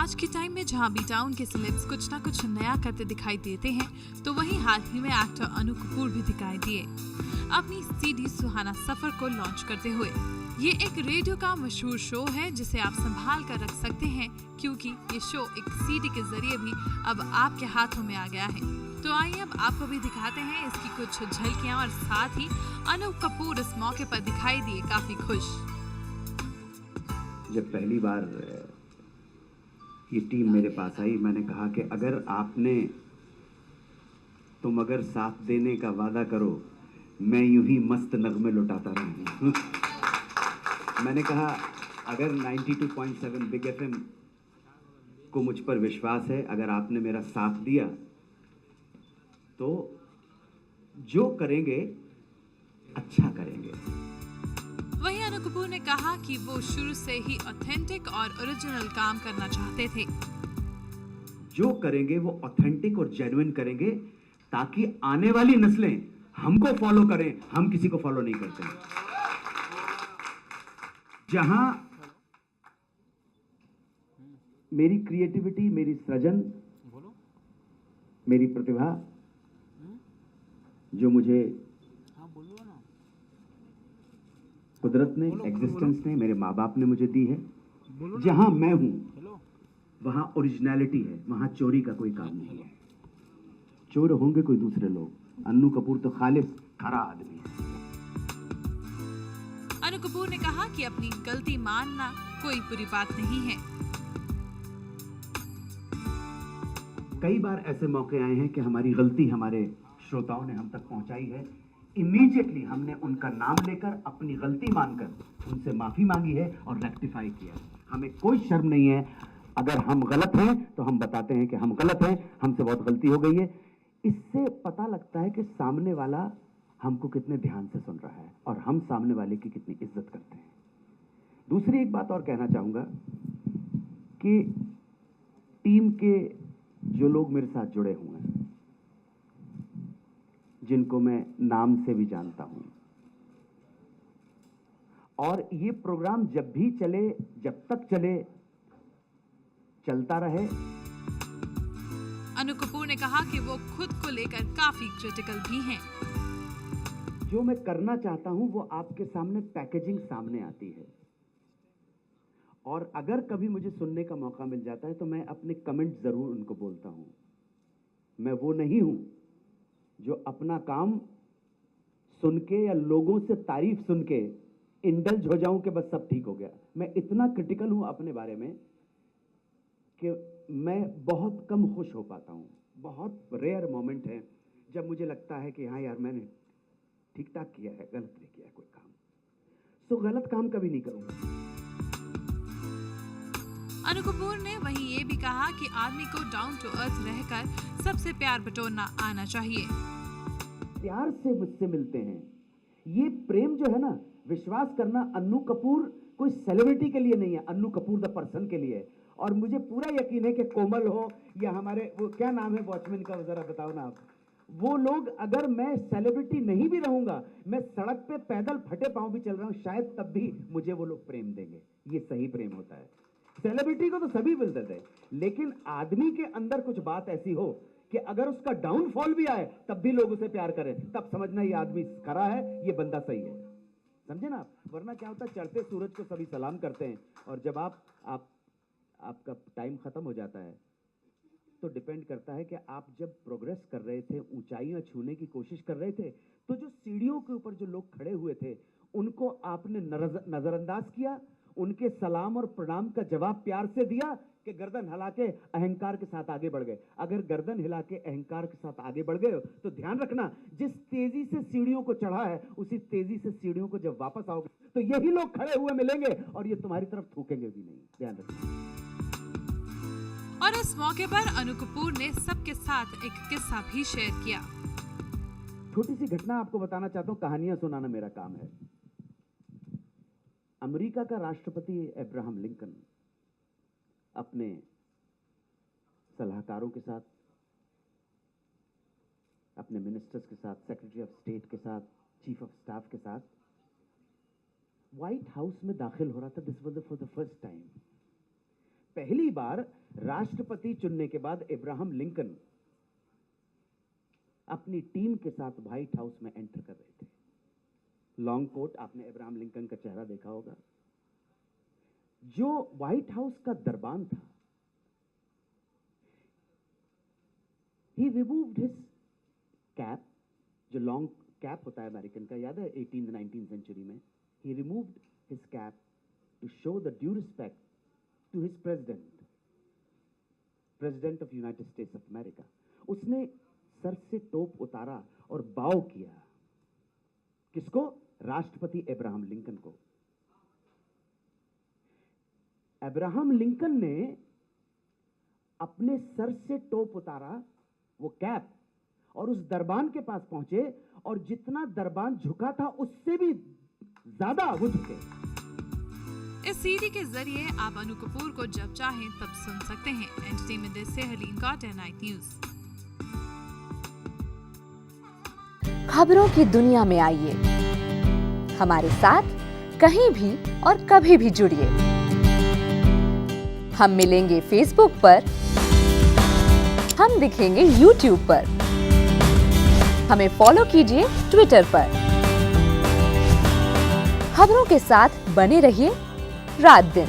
आज के टाइम में जहां बी टाउन के सेलेब्स कुछ ना कुछ नया करते दिखाई देते हैं, तो वहीं हाल ही में एक्टर अनु कपूर भी दिखाई दिए अपनी सीडी सुहाना सफर को लॉन्च करते हुए। ये एक रेडियो का मशहूर शो है जिसे आप संभाल कर रख सकते हैं, क्योंकि ये शो एक सीडी के जरिए भी अब आपके हाथों में आ गया है। तो आइए अब आपको भी दिखाते हैं इसकी कुछ झलकियां, और साथ ही अनु कपूर इस मौके पर दिखाई दिए काफी खुश। जब पहली बार ये टीम मेरे पास आई, मैंने कहा कि तुम अगर साथ देने का वादा करो, मैं यूं ही मस्त नगमे लुटाता रहूंगा। मैंने कहा अगर 92.7 बिग एफएम को मुझ पर विश्वास है, अगर आपने मेरा साथ दिया, तो जो करेंगे अच्छा करेंगे। वहीं अनु कपूर ने कहा कि वो शुरू से ही ऑथेंटिक और ओरिजिनल काम करना चाहते थे। जो करेंगे वो ऑथेंटिक और जेन्युइन करेंगे, ताकि आने वाली नस्लें हमको फॉलो करें, हम किसी को फॉलो नहीं करते। जहां मेरी क्रिएटिविटी, मेरी सृजन, मेरी प्रतिभा, जो मुझे कुदरत ने, एग्जिस्टेंस ने, मेरे माँ बाप ने मुझे दी है, जहां मैं हूं वहां ओरिजिनलिटी है, वहां चोरी का कोई काम नहीं है। चोर होंगे कोई दूसरे लोग, अन्नू कपूर तो खालिस खरा आदमी है। अनु कपूर ने कहा कि अपनी गलती मानना कोई बुरी बात नहीं है। कई बार ऐसे मौके आए हैं कि हमारी गलती हमारे श्रोताओं ने हम तक पहुंचाई है, इमीडिएटली हमने उनका नाम लेकर अपनी गलती मानकर उनसे माफी मांगी है और रेक्टिफाई किया है। हमें कोई शर्म नहीं है, अगर हम गलत हैं तो हम बताते हैं कि हम गलत हैं, हमसे बहुत गलती हो गई है। इससे पता लगता है कि सामने वाला हमको कितने ध्यान से सुन रहा है और हम सामने वाले की कितनी इज्जत करते हैं। दूसरी एक बात और कहना चाहूंगा कि टीम के जो लोग मेरे साथ जुड़े हुए हैं, जिनको मैं नाम से भी जानता हूं, और ये प्रोग्राम जब भी चले, जब तक चले, चलता रहे। अनु कपूर ने कहा कि वो खुद को लेकर काफी क्रिटिकल भी हैं। जो मैं करना चाहता हूं वो आपके सामने पैकेजिंग सामने आती है, और अगर कभी मुझे सुनने का मौका मिल जाता है तो मैं अपने कमेंट जरूर उनको बोलता हूं। मैं वो नहीं हूं जो अपना काम सुन के या लोगों से तारीफ सुन के इंडल्ज हो जाऊं कि बस सब ठीक हो गया। मैं इतना क्रिटिकल हूं अपने बारे में कि मैं बहुत कम खुश हो पाता हूं। बहुत रेयर मोमेंट है जब मुझे लगता है कि हाँ यार, मैंने ठीक ठाक किया है, गलत नहीं किया है कोई काम। सो गलत काम कभी नहीं करूंगा। अनु कपूर ने वहीं ये भी कहा कि आदमी को डाउन टू अर्थ रहकर सबसे प्यार बटोरना आना चाहिए। प्यार से मुझसे मिलते हैं, ये प्रेम जो है ना, विश्वास करना, अन्नू कपूर कोई सेलिब्रिटी के लिए नहीं है, अन्नू कपूर द पर्सन के लिए है। और मुझे पूरा यकीन है कि कोमल हो या हमारे वो क्या नाम है वॉचमैन का, जरा बताओ ना आप, वो लोग, अगर मैं सेलिब्रिटी नहीं भी रहूंगा, मैं सड़क पे पैदल फटे पांव भी चल रहा हूं, शायद तब भी मुझे वो लोग प्रेम देंगे। ये सही प्रेम होता है। सेलिब्रिटी को तो सभी मिल देते हैं, लेकिन आदमी के अंदर कुछ बात ऐसी हो कि अगर उसका डाउनफॉल भी आए तब भी लोग उसे प्यार करें, तब समझना ये आदमी खरा है, ये बंदा सही है। समझे ना आप? वरना क्या होता है, चढ़ते सूरज को सभी सलाम करते हैं, और जब आपका टाइम खत्म हो जाता है तो डिपेंड करता है कि आप जब प्रोग्रेस कर रहे थे, ऊंचाइयां छूने की कोशिश कर रहे थे, तो जो सीढ़ियों के ऊपर जो लोग खड़े हुए थे उनको आपने नजरअंदाज किया, उनके सलाम और प्रणाम का जवाब प्यार से दिया कि गर्दन हिला के अहंकार के साथ आगे बढ़ गए। अगर गर्दन हिला के अहंकार के साथ आगे बढ़ गए तो ध्यान रखना, जिस तेजी से सीढ़ियों को चढ़ा है उसी तेजी से सीढ़ियों को जब वापस आओगे तो यही लोग खड़े हुए मिलेंगे और ये तुम्हारी तरफ थूकेंगे भी नहीं। ध्यान रखना। और इस मौके पर अनु कपूर ने सबके साथ एक किस्सा भी शेयर किया। छोटी सी घटना आपको बताना चाहता हूं, कहानियां सुनाना मेरा काम है। अमेरिका का राष्ट्रपति अब्राहम लिंकन अपने सलाहकारों के साथ, अपने मिनिस्टर्स के साथ, सेक्रेटरी ऑफ स्टेट के साथ, चीफ ऑफ स्टाफ के साथ व्हाइट हाउस में दाखिल हो रहा था। This was for the first time. पहली बार राष्ट्रपति चुनने के बाद अब्राहम लिंकन अपनी टीम के साथ व्हाइट हाउस में एंटर कर रहे थे। लॉन्ग कोट, आपने अब्राहम लिंकन का चेहरा देखा होगा। जो व्हाइट हाउस का दरबान था, ही रिमूव्ड हिज कैप, जो लॉन्ग कैप होता है अमेरिकन का, याद है 18th-19th सेंचुरी में, he removed his cap to show the due respect to his president of United States of America. उसने सर से टोप उतारा और बाव किया। किसको? राष्ट्रपति अब्राहम लिंकन को। अब्राहम लिंकन ने अपने सर से टोप उतारा, वो कैप, और उस दरबान के पास पहुंचे, और जितना दरबान झुका था उससे भी ज्यादा वो झुके। इस सीडी के जरिए आप अनु कपूर को जब चाहें तब सुन सकते हैं। एंटरटेनमेंट डेस्क से हलीम कॉट, नाइट न्यूज। खबरों की दुनिया में आइए, हमारे साथ कहीं भी और कभी भी जुड़िए। हम मिलेंगे फेसबुक पर, हम दिखेंगे यूट्यूब पर, हमें फॉलो कीजिए ट्विटर पर। खबरों के साथ बने रहिए रात दिन।